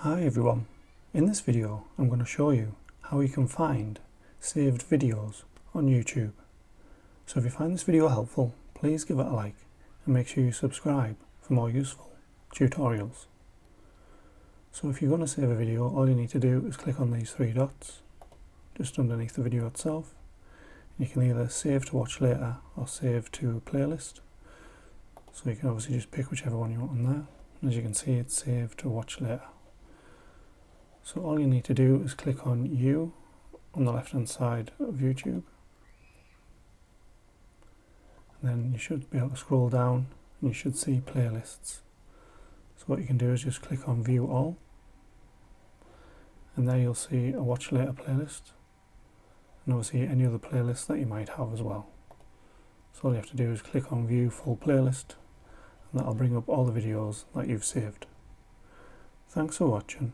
Hi everyone, in this video I'm going to show you how you can find saved videos on YouTube. So if you find this video helpful, please give it a like and make sure you subscribe for more useful tutorials. So if you're going to save a video, all you need to do is click on these three dots just underneath the video itself. You can either save to watch later or save to playlist. So you can obviously just pick whichever one you want on there. As you can see, it's saved to watch later. So all you need to do is click on U on the left hand side of YouTube. And then you should be able to scroll down and you should see playlists. So what you can do is just click on View All. And there you'll see a Watch Later playlist. And obviously any other playlists that you might have as well. So all you have to do is click on View Full Playlist and that'll bring up all the videos that you've saved. Thanks for watching.